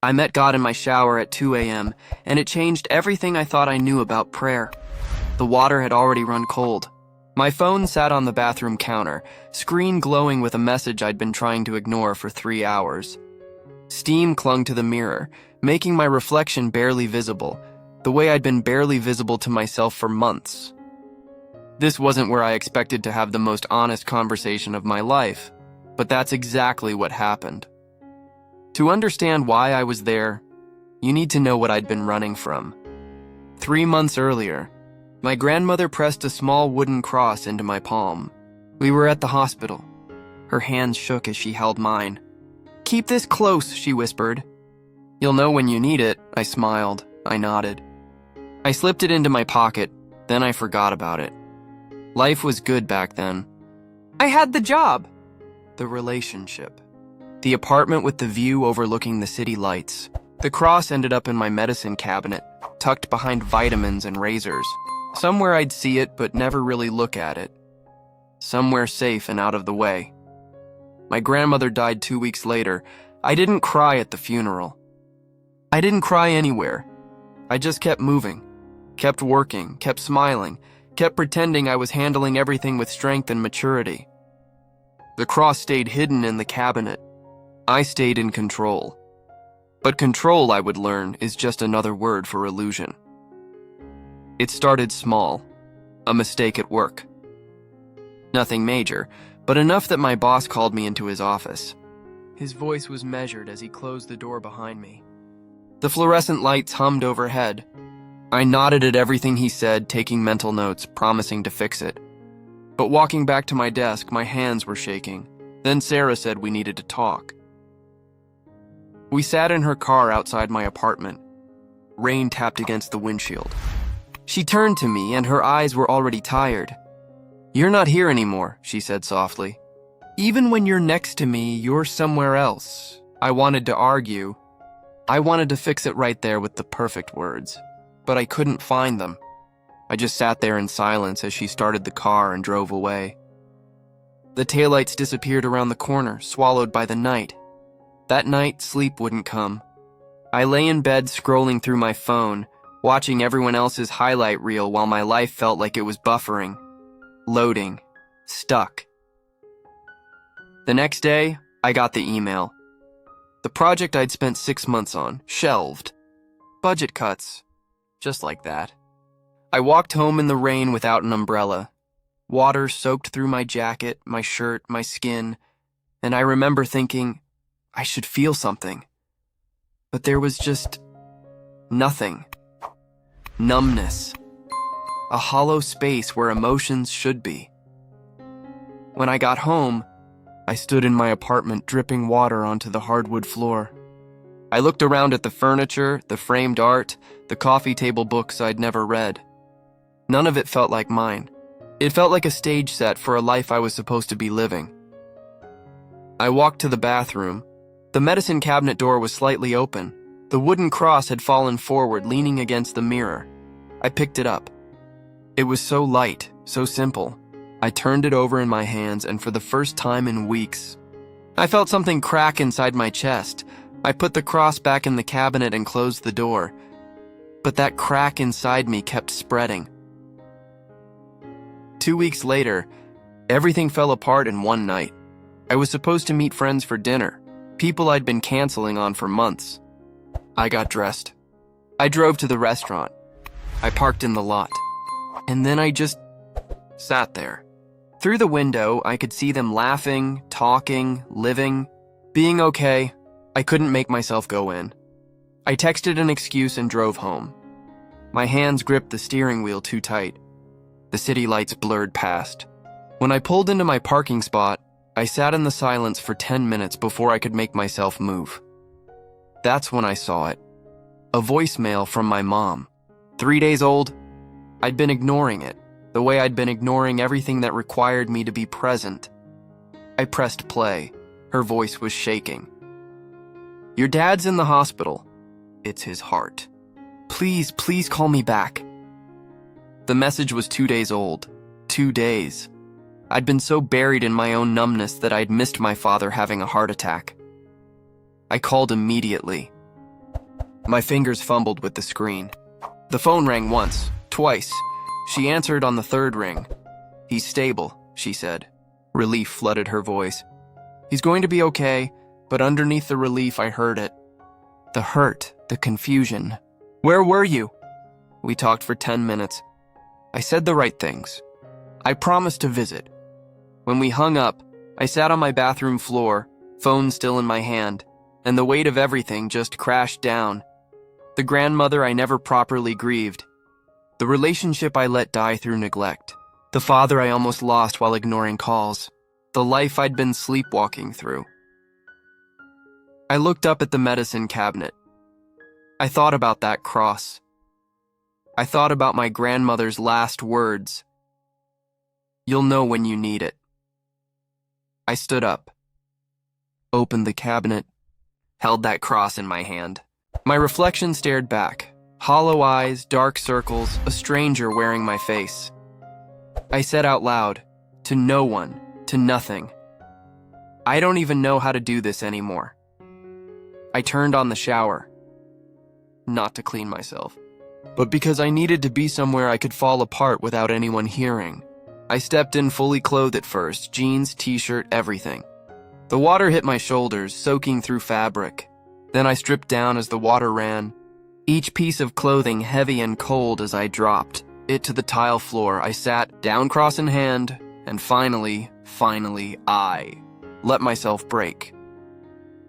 I met God in my shower at 2 a.m., and it changed everything I thought I knew about prayer. The water had already run cold. My phone sat on the bathroom counter, screen glowing with a message I'd been trying to ignore for 3 hours. Steam clung to the mirror, making my reflection barely visible, the way I'd been barely visible to myself for months. This wasn't where I expected to have the most honest conversation of my life, but that's exactly what happened. To understand why I was there, you need to know what I'd been running from. 3 months earlier, my grandmother pressed a small wooden cross into my palm. We were at the hospital. Her hands shook as she held mine. "Keep this close," she whispered. "You'll know when you need it," I smiled. I nodded. I slipped it into my pocket, then I forgot about it. Life was good back then. I had the job, the relationship, the apartment with the view overlooking the city lights. The cross ended up in my medicine cabinet, tucked behind vitamins and razors. Somewhere I'd see it but never really look at it. Somewhere safe and out of the way. My grandmother died 2 weeks later. I didn't cry at the funeral. I didn't cry anywhere. I just kept moving, kept working, kept smiling, kept pretending I was handling everything with strength and maturity. The cross stayed hidden in the cabinet. I stayed in control. But control, I would learn, is just another word for illusion. It started small, a mistake at work. Nothing major, but enough that my boss called me into his office. His voice was measured as he closed the door behind me. The fluorescent lights hummed overhead. I nodded at everything he said, taking mental notes, promising to fix it. But walking back to my desk, my hands were shaking. Then Sarah said we needed to talk. We sat in her car outside my apartment. Rain tapped against the windshield. She turned to me, and her eyes were already tired. "You're not here anymore," she said softly. "Even when you're next to me, you're somewhere else." I wanted to argue. I wanted to fix it right there with the perfect words. But I couldn't find them. I just sat there in silence as she started the car and drove away. The taillights disappeared around the corner, swallowed by the night. That night, sleep wouldn't come. I lay in bed scrolling through my phone, watching everyone else's highlight reel while my life felt like it was buffering, loading, stuck. The next day, I got the email. The project I'd spent 6 months on, shelved. Budget cuts. Just like that. I walked home in the rain without an umbrella. Water soaked through my jacket, my shirt, my skin, and I remember thinking, I should feel something. But there was just nothing. Numbness. A hollow space where emotions should be. When I got home, I stood in my apartment dripping water onto the hardwood floor. I looked around at the furniture, the framed art, the coffee table books I'd never read. None of it felt like mine. It felt like a stage set for a life I was supposed to be living. I walked to the bathroom. The medicine cabinet door was slightly open. The wooden cross had fallen forward, leaning against the mirror. I picked it up. It was so light, so simple. I turned it over in my hands, and for the first time in weeks, I felt something crack inside my chest. I put the cross back in the cabinet and closed the door. But that crack inside me kept spreading. 2 weeks later, everything fell apart in one night. I was supposed to meet friends for dinner, people I'd been canceling on for months. I got dressed. I drove to the restaurant. I parked in the lot. And then I just sat there. Through the window, I could see them laughing, talking, living, being okay. I couldn't make myself go in. I texted an excuse and drove home. My hands gripped the steering wheel too tight. The city lights blurred past. When I pulled into my parking spot, I sat in the silence for 10 minutes before I could make myself move. That's when I saw it. A voicemail from my mom. 3 days old. I'd been ignoring it, the way I'd been ignoring everything that required me to be present. I pressed play. Her voice was shaking. "Your dad's in the hospital. It's his heart. Please, please call me back." The message was 2 days old. 2 days. I'd been so buried in my own numbness that I'd missed my father having a heart attack. I called immediately. My fingers fumbled with the screen. The phone rang once, twice. She answered on the third ring. "He's stable," she said. Relief flooded her voice. "He's going to be okay," but underneath the relief I heard it. The hurt, the confusion. "Where were you?" We talked for 10 minutes. I said the right things. I promised to visit. When we hung up, I sat on my bathroom floor, phone still in my hand, and the weight of everything just crashed down. The grandmother I never properly grieved. The relationship I let die through neglect. The father I almost lost while ignoring calls. The life I'd been sleepwalking through. I looked up at the medicine cabinet. I thought about that cross. I thought about my grandmother's last words. "You'll know when you need it." I stood up, opened the cabinet, held that cross in my hand. My reflection stared back. Hollow eyes, dark circles, a stranger wearing my face. I said out loud, to no one, to nothing, "I don't even know how to do this anymore." I turned on the shower. Not to clean myself, but because I needed to be somewhere I could fall apart without anyone hearing. I stepped in fully clothed at first, jeans, t-shirt, everything. The water hit my shoulders, soaking through fabric. Then I stripped down as the water ran, each piece of clothing heavy and cold as I dropped it to the tile floor. I sat, down cross in hand, and finally, I let myself break.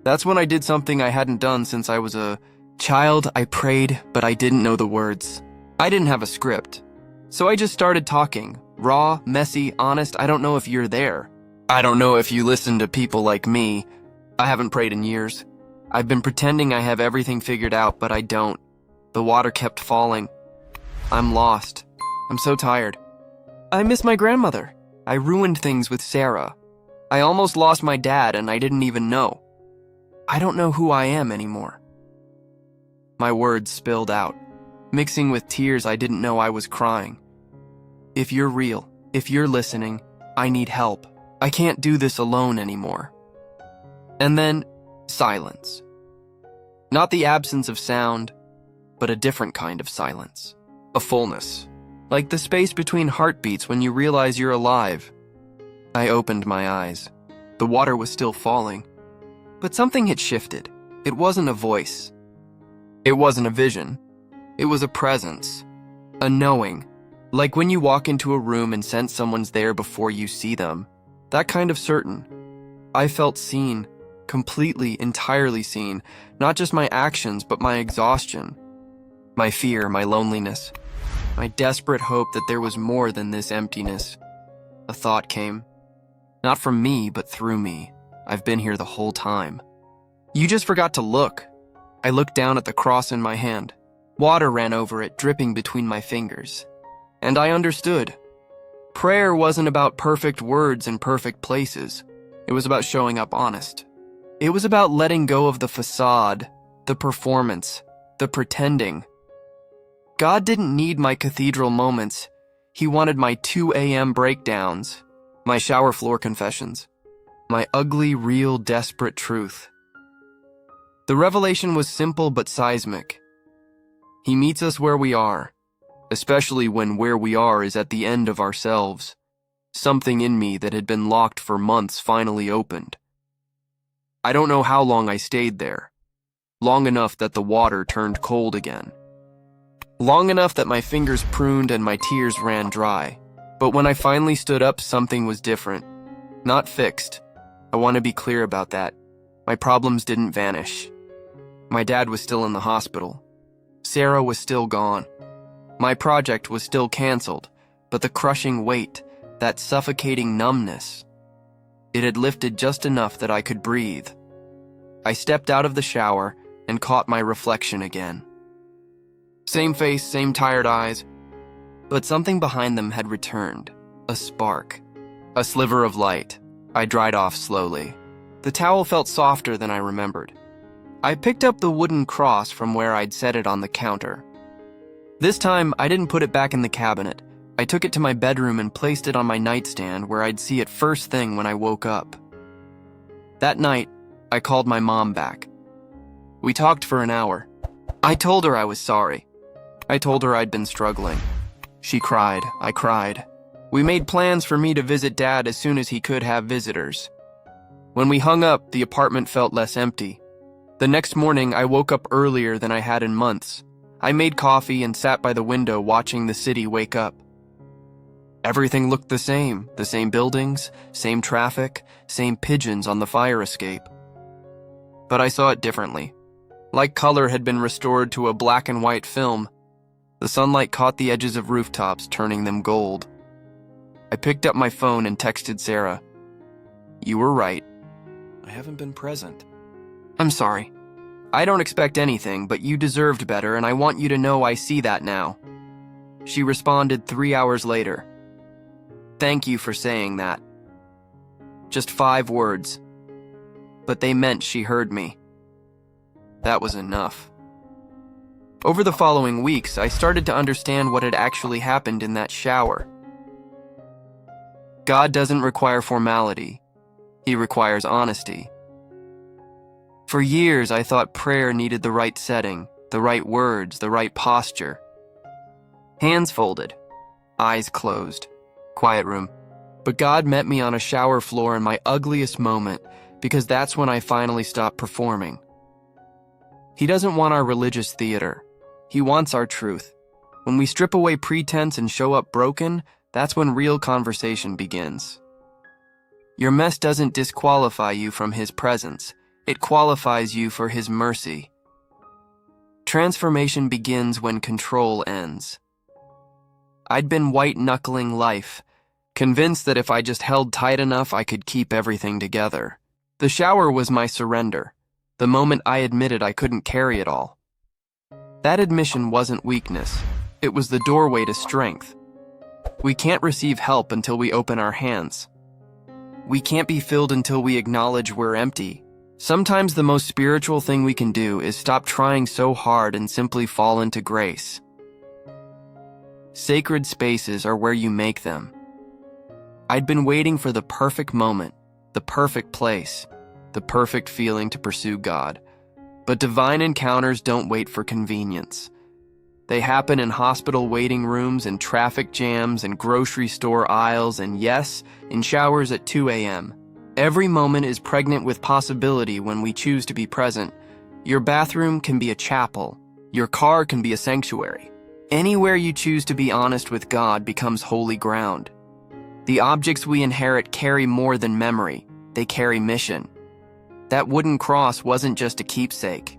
That's when I did something I hadn't done since I was a child. I prayed, but I didn't know the words. I didn't have a script. So I just started talking. Raw, messy, honest. I don't know if you're there. I don't know if you listen to people like me. I haven't prayed in years. I've been pretending I have everything figured out, but I don't. The water kept falling. I'm lost. I'm so tired. I miss my grandmother. I ruined things with Sarah. I almost lost my dad and I didn't even know. I don't know who I am anymore. My words spilled out, mixing with tears. I didn't know I was crying. If you're real, if you're listening, I need help. I can't do this alone anymore. And then, silence. Not the absence of sound, but a different kind of silence. A fullness. Like the space between heartbeats when you realize you're alive. I opened my eyes. The water was still falling. But something had shifted. It wasn't a voice. It wasn't a vision. It was a presence. A knowing. Like when you walk into a room and sense someone's there before you see them. That kind of certain. I felt seen. Completely, entirely seen. Not just my actions, but my exhaustion. My fear, my loneliness. My desperate hope that there was more than this emptiness. A thought came. Not from me, but through me. I've been here the whole time. You just forgot to look. I looked down at the cross in my hand. Water ran over it, dripping between my fingers. And I understood. Prayer wasn't about perfect words in perfect places. It was about showing up honest. It was about letting go of the facade, the performance, the pretending. God didn't need my cathedral moments. He wanted my 2 a.m. breakdowns, my shower floor confessions, my ugly, real, desperate truth. The revelation was simple but seismic. He meets us where we are, especially when where we are is at the end of ourselves. Something in me that had been locked for months finally opened. I don't know how long I stayed there. Long enough that the water turned cold again. Long enough that my fingers pruned and my tears ran dry. But when I finally stood up, something was different. Not fixed. I want to be clear about that. My problems didn't vanish. My dad was still in the hospital. Sarah was still gone. My project was still canceled, but the crushing weight, that suffocating numbness, it had lifted just enough that I could breathe. I stepped out of the shower and caught my reflection again. Same face, same tired eyes, but something behind them had returned. A spark. A sliver of light. I dried off slowly. The towel felt softer than I remembered. I picked up the wooden cross from where I'd set it on the counter. This time, I didn't put it back in the cabinet. I took it to my bedroom and placed it on my nightstand where I'd see it first thing when I woke up. That night, I called my mom back. We talked for an hour. I told her I was sorry. I told her I'd been struggling. She cried. I cried. We made plans for me to visit Dad as soon as he could have visitors. When we hung up, the apartment felt less empty. The next morning, I woke up earlier than I had in months. I made coffee and sat by the window watching the city wake up. Everything looked the same buildings, same traffic, same pigeons on the fire escape. But I saw it differently. Like color had been restored to a black and white film. The sunlight caught the edges of rooftops, turning them gold. I picked up my phone and texted Sarah. You were right. I haven't been present. I'm sorry. I don't expect anything, but you deserved better, and I want you to know I see that now. She responded 3 hours later. Thank you for saying that. Just 5 words. But they meant she heard me. That was enough. Over the following weeks, I started to understand what had actually happened in that shower. God doesn't require formality. He requires honesty. For years, I thought prayer needed the right setting, the right words, the right posture. Hands folded, eyes closed, quiet room. But God met me on a shower floor in my ugliest moment, because that's when I finally stopped performing. He doesn't want our religious theater. He wants our truth. When we strip away pretense and show up broken, that's when real conversation begins. Your mess doesn't disqualify you from His presence. It qualifies you for His mercy. Transformation begins when control ends. I'd been white-knuckling life, convinced that if I just held tight enough, I could keep everything together. The shower was my surrender, the moment I admitted I couldn't carry it all. That admission wasn't weakness. It was the doorway to strength. We can't receive help until we open our hands. We can't be filled until we acknowledge we're empty. Sometimes the most spiritual thing we can do is stop trying so hard and simply fall into grace. Sacred spaces are where you make them. I'd been waiting for the perfect moment, the perfect place, the perfect feeling to pursue God. But divine encounters don't wait for convenience. They happen in hospital waiting rooms, in traffic jams, in grocery store aisles, and yes, in showers at 2 a.m. Every moment is pregnant with possibility when we choose to be present. Your bathroom can be a chapel. Your car can be a sanctuary. Anywhere you choose to be honest with God becomes holy ground. The objects we inherit carry more than memory. They carry mission. That wooden cross wasn't just a keepsake.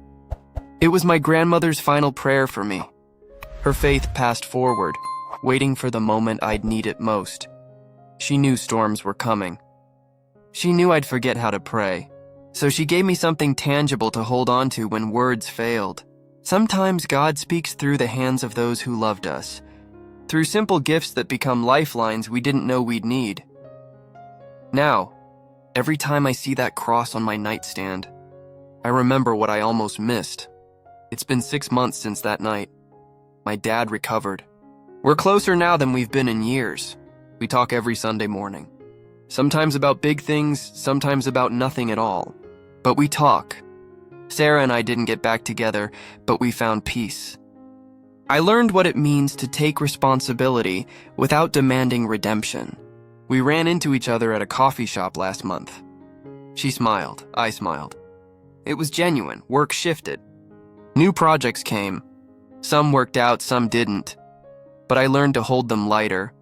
It was my grandmother's final prayer for me. Her faith passed forward, waiting for the moment I'd need it most. She knew storms were coming. She knew I'd forget how to pray. So she gave me something tangible to hold on to when words failed. Sometimes God speaks through the hands of those who loved us, through simple gifts that become lifelines we didn't know we'd need. Now, every time I see that cross on my nightstand, I remember what I almost missed. It's been 6 months since that night. My dad recovered. We're closer now than we've been in years. We talk every Sunday morning. Sometimes about big things, sometimes about nothing at all. But we talk. Sarah and I didn't get back together, but we found peace. I learned what it means to take responsibility without demanding redemption. We ran into each other at a coffee shop last month. She smiled. I smiled. It was genuine. Work shifted. New projects came. Some worked out, some didn't. But I learned to hold them lighter.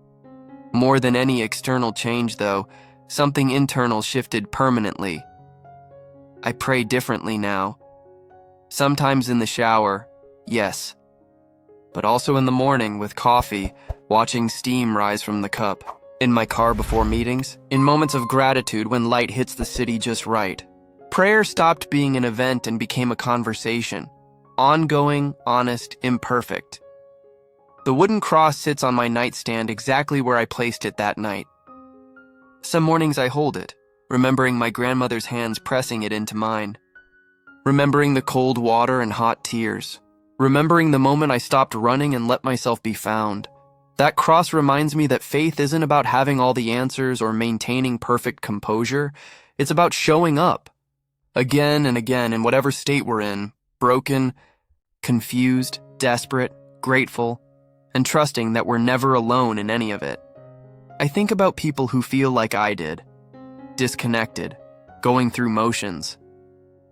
More than any external change, though, something internal shifted permanently. I pray differently now. Sometimes in the shower, yes. But also in the morning with coffee, watching steam rise from the cup. In my car before meetings, in moments of gratitude when light hits the city just right. Prayer stopped being an event and became a conversation. Ongoing, honest, imperfect. The wooden cross sits on my nightstand exactly where I placed it that night. Some mornings I hold it, remembering my grandmother's hands pressing it into mine. Remembering the cold water and hot tears. Remembering the moment I stopped running and let myself be found. That cross reminds me that faith isn't about having all the answers or maintaining perfect composure. It's about showing up. Again and again in whatever state we're in, broken, confused, desperate, grateful, and trusting that we're never alone in any of it. I think about people who feel like I did, disconnected, going through motions,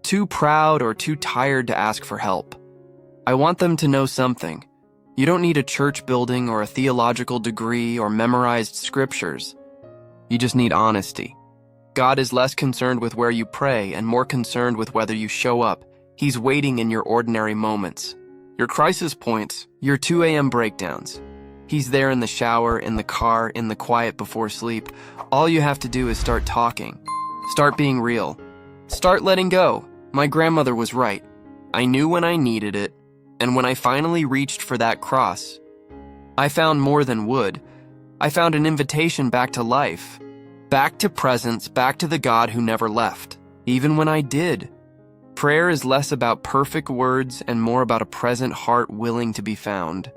too proud or too tired to ask for help. I want them to know something. You don't need a church building or a theological degree or memorized scriptures. You just need honesty. God is less concerned with where you pray and more concerned with whether you show up. He's waiting in your ordinary moments, your crisis points, your 2 a.m. breakdowns. He's there in the shower, in the car, in the quiet before sleep. All you have to do is start talking. Start being real. Start letting go. My grandmother was right. I knew when I needed it, and when I finally reached for that cross, I found more than wood. I found an invitation back to life, back to presence, back to the God who never left, even when I did. Prayer is less about perfect words and more about a present heart willing to be found.